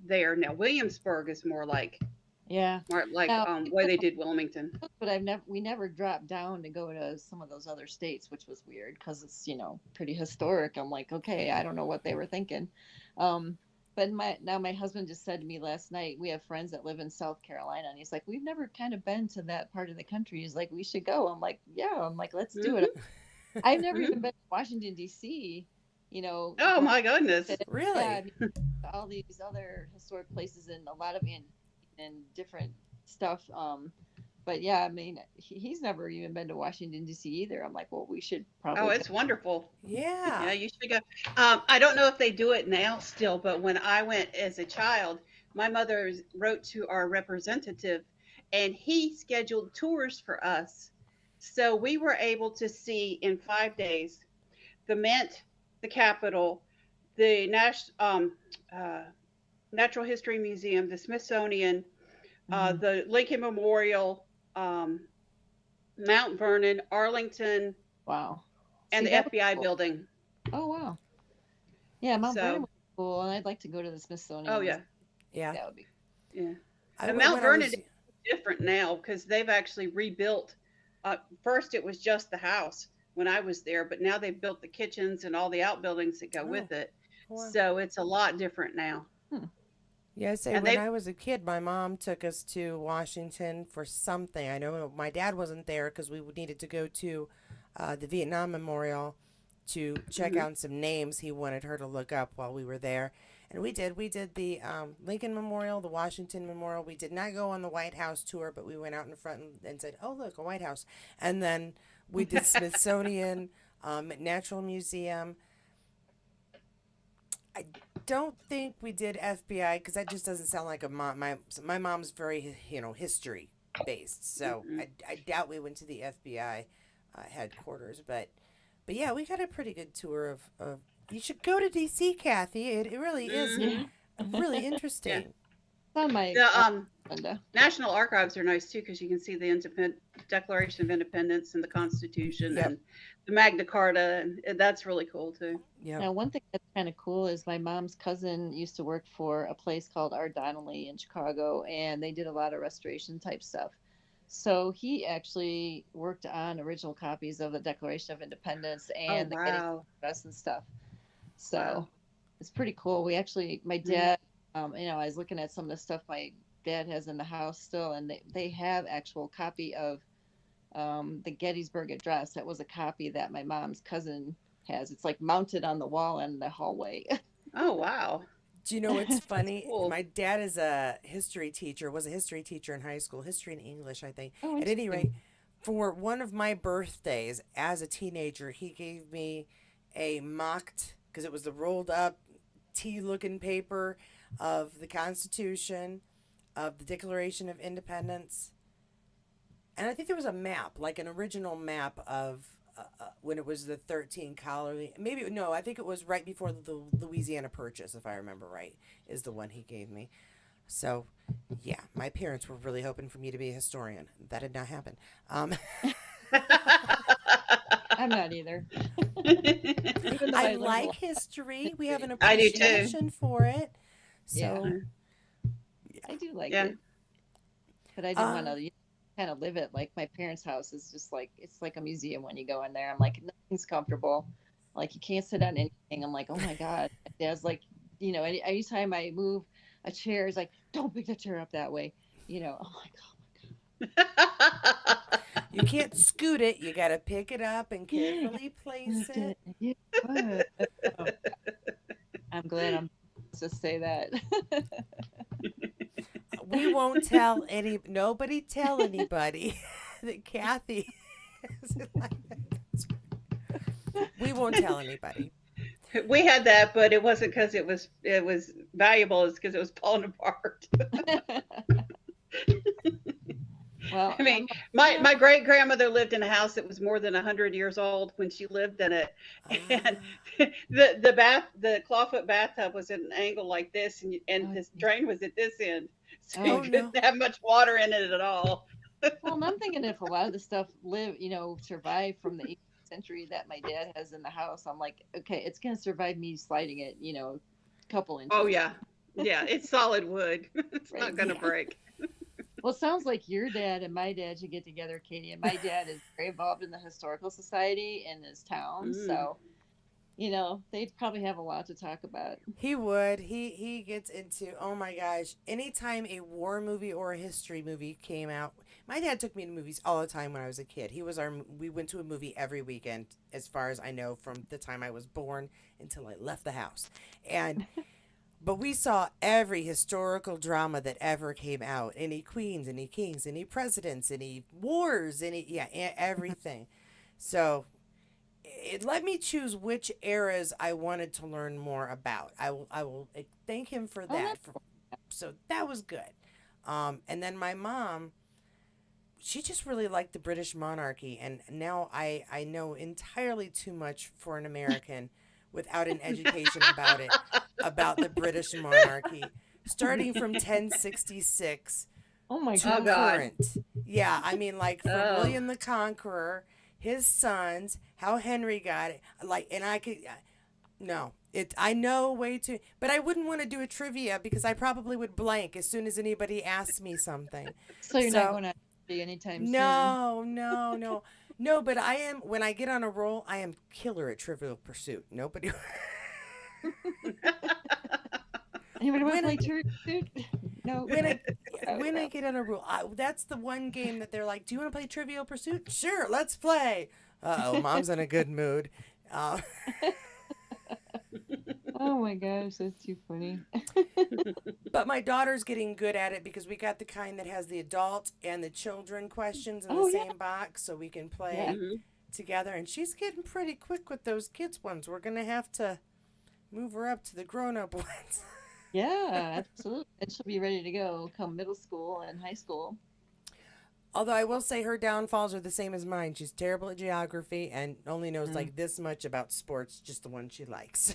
there. Now Williamsburg is Yeah. more like Now, way they did Wilmington. but we never dropped down to go to some of those other states, which was weird because it's pretty historic. I'm like, okay, I don't know what they were thinking. Um, but my husband just said to me last night, we have friends that live in South Carolina, and he's like, we've never kind of been to that part of the country. He's like, we should go. I'm like, yeah. I'm like, let's do it. Hmm. I've never even Hmm. been to Washington D.C. Oh Growing my goodness. up, yeah, I Really? mean, all these other historic places and a lot of and different stuff. But yeah, I mean, he's never even been to Washington D.C. either. I'm like, well, we should Oh, probably go. it's wonderful. Yeah. Yeah, you should go. I don't know if they do it now still, but when I went as a child, my mother wrote to our representative and he scheduled tours for us. So we were able to see in 5 days the Mint, the Capitol, the uh, Natural History Museum, the Smithsonian, Hmm. the Lincoln Memorial, um, Mount Vernon, Arlington, Wow. and See, the that was FBI cool. building. Oh wow. Yeah, Mount Vernon So, was cool, and I'd like to go to the oh Smithsonian and yeah, see. Yeah. That would be. yeah. I And went Mount when I Vernon was. is different now because they've actually rebuilt. First, it was just the house when I was there, but now they've built the kitchens and all the outbuildings that go Oh, with it. well. So it's a lot different now. Hmm. Yeah, I say And when they, I was a kid, my mom took us to Washington for something. I know my dad wasn't there because we needed to go to the Vietnam Memorial to check mhm. out some names he wanted her to look up while we were there. And we did. We did the Lincoln Memorial, the Washington Memorial. We did not go on the White House tour, but we went out in front and said, "Oh, look, a White House." And then we did Smithsonian, Natural Museum. I don't think we did FBI because that just doesn't sound like a mom. My mom's very history based, so Mhm. I doubt we went to the FBI headquarters. But yeah, we got a pretty good tour of. You should go to DC, Kathy. It really is Yeah. Mhm. really Yeah. interesting. It's on my The agenda. National Archives are nice too because you can see the Declaration of Independence and the Constitution Yep, and the Magna Carta, and that's really cool too. yep. Now, one thing that's kind of cool is my mom's cousin used to work for a place called Art Donnelly in Chicago, and they did a lot of restoration type stuff. So he actually worked on original copies of the Declaration of Independence Oh, and the Gettysburg wow. Address and stuff. Wow. So it's pretty cool. We actually, my Mm. dad, I was looking at some of the stuff my dad has in the house still, and they have actual copy of the Gettysburg Address. That was a copy that my mom's cousin has. It's like mounted on the wall in the hallway. Oh, wow. Do you know what's That's funny? cool. My dad is a history teacher, was a history teacher in high school, history and English, I think. Oh, At any interesting. rate, for one of my birthdays as a teenager, he gave me a mocked, because it was the rolled up tea looking paper of the Constitution, of the Declaration of Independence, and I think there was a map, like an original map of when it was the 13 colony. Maybe no, I think it was right before the Louisiana Purchase, if I remember right, is the one he gave me. So, yeah, my parents were really hoping for me to be a historian. That did not happen. Um, I'm not either, even though I I learned a like lot of history. We have an history. I do too. appreciation for it. Yeah, So, I do like Yeah. it, but I didn't want uh, to kind of live it. Like my parents' house is just like it's like a museum when you go in there. I'm like nothing's comfortable. Like you can't sit on anything. I'm like, oh my god. My dad's like, anytime I move a chair, he's like, don't pick the chair up that way. I'm like, you can't scoot it. You got to pick it up and yeah, carefully place moved it. it. Yeah, what? Oh, I'm glad I'm just say that. We won't tell nobody tell anybody that Kathy is like that. We won't tell anybody. We had that, but it wasn't because it was valuable. It's because it was falling apart. Well, I mean, I'm my my great grandmother lived in a house that was more than 100 years old when she lived in it, and Ah, the clawfoot bathtub was at an angle like this, and oh, this drain was at this end, so you oh oh, no. couldn't have much water in it at all. well, and I'm thinking if a lot of the stuff survived from the 18th century that my dad has in the house, I'm like, okay, it's gonna survive me sliding it, a couple Oh inches, yeah, yeah, it's solid wood. It's right? not gonna Yeah. break. Well, it sounds like your dad and my dad should get together, Katie. And my dad is very involved in the historical society in his town, Mm. so they'd probably have a lot to talk about. He would. He gets into, oh my gosh, anytime a war movie or a history movie came out. My dad took me to movies all the time when I was a kid. We went to a movie every weekend as far as I know from the time I was born until I left the house. And but we saw every historical drama that ever came out. Any queens, any kings, any presidents, any wars, everything. So it let me choose which eras I wanted to learn more about. I will thank him for Oh, that. that's cool. So that was good. And then my mom, she just really liked the British monarchy, and now I know entirely too much for an American without an education about the British monarchy, starting from 1066 Oh my to Oh god. God. current. Yeah, I mean, like from Oh. William the Conqueror, his sons, how Henry got it, like, and I could, no, it, I know way too, but I wouldn't want to do a trivia because I probably would blank as soon as anybody asks me something. So you're not So, going to be anytime soon. no, no, no, no, but I am, when I get on a roll, I am killer at Trivial Pursuit. Nobody, Anybody want to when play I, Turkey? No. when I, Oh, when I no. get on a roll, that's the one game that they're like, do you want to play Trivial Pursuit? Sure, let's play. Uh-oh, mom's in a good mood. Uh, Oh my gosh, that's too funny. but my daughter's getting good at it because we got the kind that has the adult and the children questions in the Oh yeah, same box so we can yeah, play Mhm. together. And she's getting pretty quick with those kids ones. We're going to have to move her up to the grown up ones. yeah, absolutely. And she'll be ready to go come middle school and high school. Although I will say her downfalls are the same as mine. She's terrible at geography and only knows Mm. like this much about sports, just the one she likes.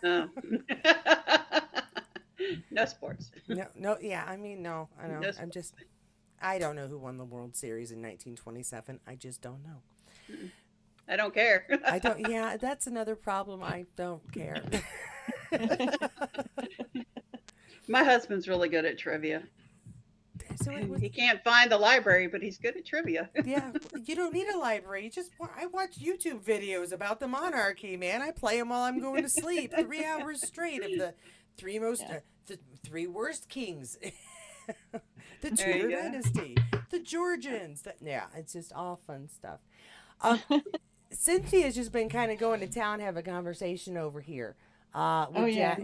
Oh. No sports. No, no, yeah, I mean, no, I know. No I'm sports. just, I don't know who won the World Series in 1927. I just don't know. I don't care. I don't, yeah, that's another problem. I don't care. My husband's really good at trivia. So it was. He can't find the library, but he's good at trivia. Yeah, you don't need a library. You just I watch YouTube videos about the monarchy, man. I play them while I'm going to sleep, 3 hours straight of the three most, Yeah. the three worst kings, the There Tudor you go. dynasty, the Georgians. Yeah, it's just all fun stuff. Um, Cynthia's just been kind of going to town, have a conversation over here. Oh With yeah.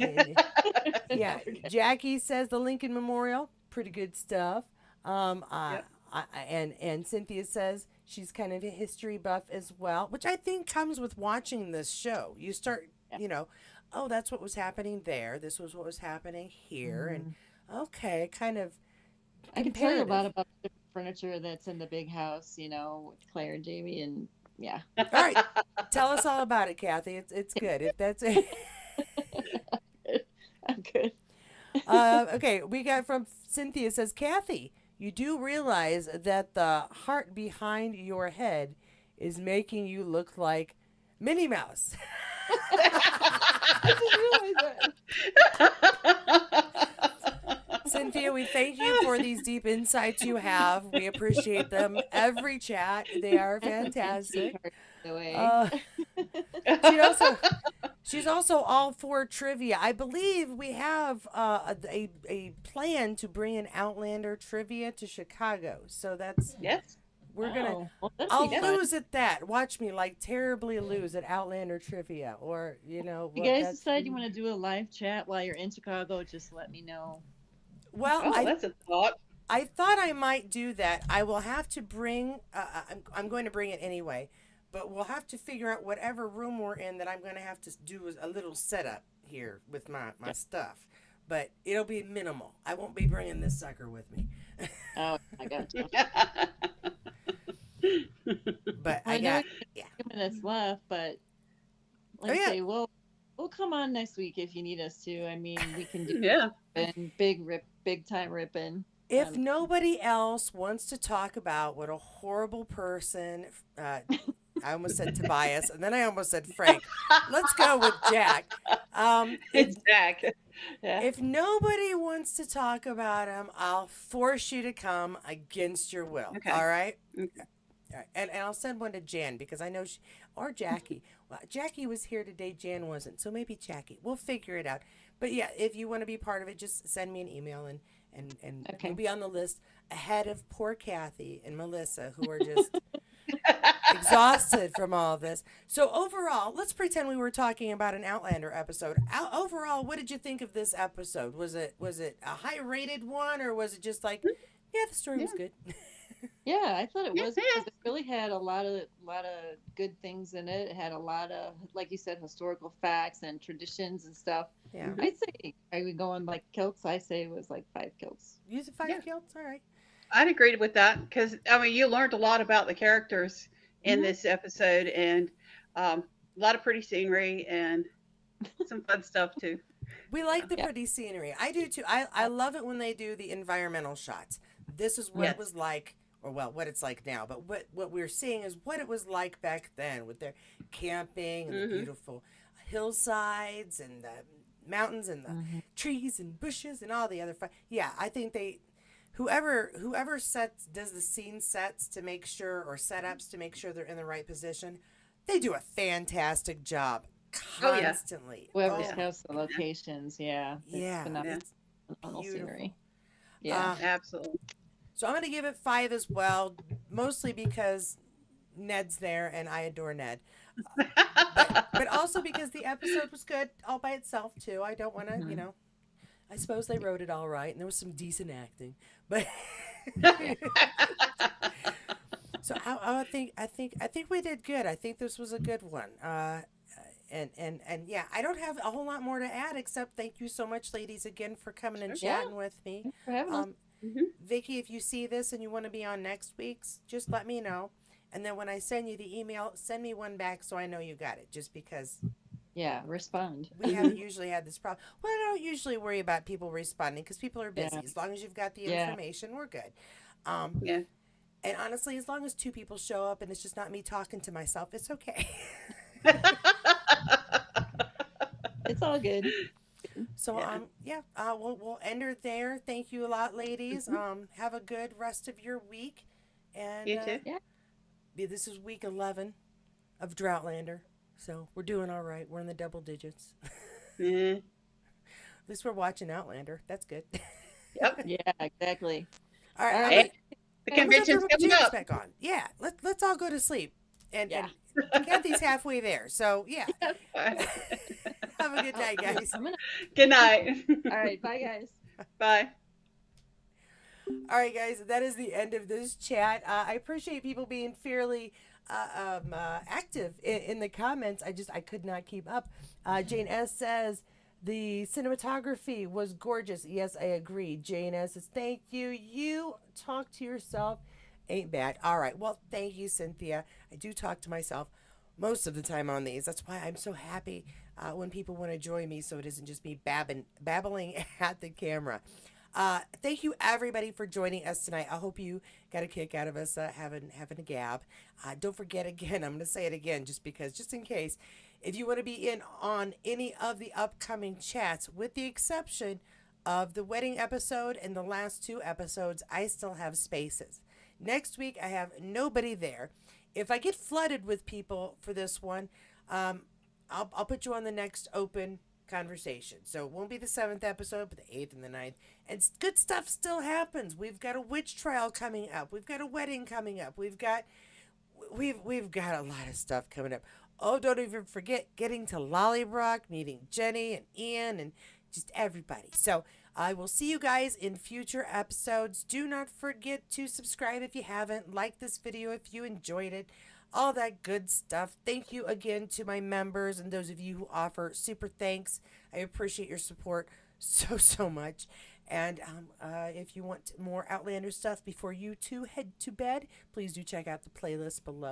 yeah, Don't forget. Jackie says the Lincoln Memorial, pretty good stuff. Um, uh, Yep. and Cynthia says she's kind of a history buff as well, which I think comes with watching this show. You start, Yeah. oh, that's what was happening there. This was what was happening here, and Mhm. okay, kind of I can tell you a lot comparative. about the furniture that's in the big house, with Claire and Jamie, and yeah. All right, tell us all about it, Kathy. It's good if that's it. I'm good. Okay, we got from Cynthia says, Kathy, you do realize that the heart behind your head is making you look like Minnie Mouse. I just realized Cynthia, we thank you for these deep insights you have. We appreciate them. Every chat, they are that. That's my key fantastic. card, by the way. Uh, she also She's also all for trivia. I believe we have a plan to bring an Outlander trivia to Chicago. So Yes. we're gonna. Oh, well, that'd I'll be Yep. fun. lose at that. Watch me like terribly lose at Outlander trivia, or You what guys that's. decide you want to do a live chat while you're in Chicago, just let me know. Well, Oh, that's a thought. I thought I might do that. I will have to bring. I'm going to bring it anyway, but we'll have to figure out whatever room we're in that I'm going to have to do a little setup here with my Yeah. stuff. But it'll be minimal. I won't be bringing this sucker with me. Oh, I got you. But I I know got we yeah. have a few minutes left, but Oh like I yeah. say, we'll come on next week if you need us to. I mean, we can do Yeah. big time ripping. If nobody else wants to talk about what a horrible person, I almost said Tobias, and then I almost said Frank. Let's go with Jack. If It's Jack. Yeah. If nobody wants to talk about him, I'll force you to come against your will. Okay. All right? Okay. All right. And I'll send one to Jan because I know or Jackie. Well, Jackie was here today. Jan wasn't. So maybe Jackie. We'll figure it out. But yeah, if you want to be part of it, just send me an email and you'll Okay. be on the list ahead of poor Kathy and Melissa, who are just exhausted from all of this. So overall, let's pretend we were talking about an Outlander episode. Overall, what did you think of this episode? Was it a high rated one, or was it just like, yeah, the story Yeah. was good? Yeah, I thought it Yeah. was because it really had a lot of good things in it. It had a lot of, like you said, historical facts and traditions and stuff. Yeah. I'd say, are we going like kilts? I say it was like 5 kilts. Use the 5 Yeah. kilts. All right. I'd agree with that because I mean you learned a lot about the characters in Mhm. this episode and a lot of pretty scenery and some fun stuff too. We like the Yeah. pretty scenery. I do too. I love it when they do the environmental shots. This is what it Yes. was like, or well, what it's like now. But what we're seeing is what it was like back then with their camping and the Hmm. beautiful hillsides and the mountains and the Mhm. trees and bushes and all the other fun. Yeah, I think whoever does the scene sets to make sure or setups to make sure they're in the right position, they do a fantastic job Oh yeah. constantly. Whoever Yeah. scouts the locations, yeah, it's Yeah, phenomenal Yeah. it's scenery. beautiful. Yeah. Absolutely. So I'm going to give it 5 as well, mostly because Ned's there and I adore Ned. But also because the episode was good all by itself too. I don't want to, Mhm. I suppose they wrote it all right and there was some decent acting. But so I think we did good. I think this was a good one. And yeah, I don't have a whole lot more to add except thank you so much, ladies, again for coming and Sure. Yeah. chatting with me. Thanks for having us. Hmm. Vicky, if you see this and you want to be on next week's, just let me know. And then when I send you the email, send me one back so I know you got it. Just because Yeah, respond. we haven't usually had this problem. Well, I don't usually worry about people responding because people are busy. Yeah. As long as you've got the Yeah. information, we're good. Um, Yeah. and honestly, as long as 2 people show up and it's just not me talking to myself, it's okay. It's all good. So Yeah. yeah, we'll end her there. Thank you a lot, ladies. Mhm. Have a good rest of your week, and You too. Yeah. yeah, this is week 11 of Droughtlander, so we're doing all right. We're in the double digits. Yeah. At least we're watching Outlander. That's good. Yep. Yeah, exactly. All right, All I'm gonna right, Hey, the I'm gonna guys. throw convention's my coming pajamas up. back on. Yeah, let's all go to sleep. Yeah. And Kathy's halfway there, so yeah. Bye. Have a good Oh, night, guys. I'm gonna. Good night. All right. Bye, guys. Bye. All right, guys, that is the end of this chat. I appreciate people being fairly active in the comments. I could not keep up. Jane S says the cinematography was gorgeous. Yes, I agree. Jane S says thank you. You talk to yourself. Ain't bad. All right. Well, thank you, Cynthia. I do talk to myself most of the time on these. That's why I'm so happy when people want to join me, so it isn't just me babbling at the camera. Thank you everybody for joining us tonight. I hope you got a kick out of us having a gab. Don't forget again. I'm going to say it again just in case. If you want to be in on any of the upcoming chats, with the exception of the wedding episode and the last two episodes, I still have spaces. Next week I have nobody there. If I get flooded with people for this one, um, I'll put you on the next open conversation. So it won't be the seventh episode, but the eighth and the ninth. And good stuff still happens. We've got a witch trial coming up. We've got a wedding coming up. We've got a lot of stuff coming up. Oh, don't even forget getting to Lollybrook, meeting Jenny and Ian and just everybody. So I will see you guys in future episodes. Do not forget to subscribe if you haven't. Like this video if you enjoyed it. All that good stuff. Thank you again to my members and those of you who offer super thanks. I appreciate your support so much. And if you want more Outlander stuff before you two head to bed, please do check out the playlist below.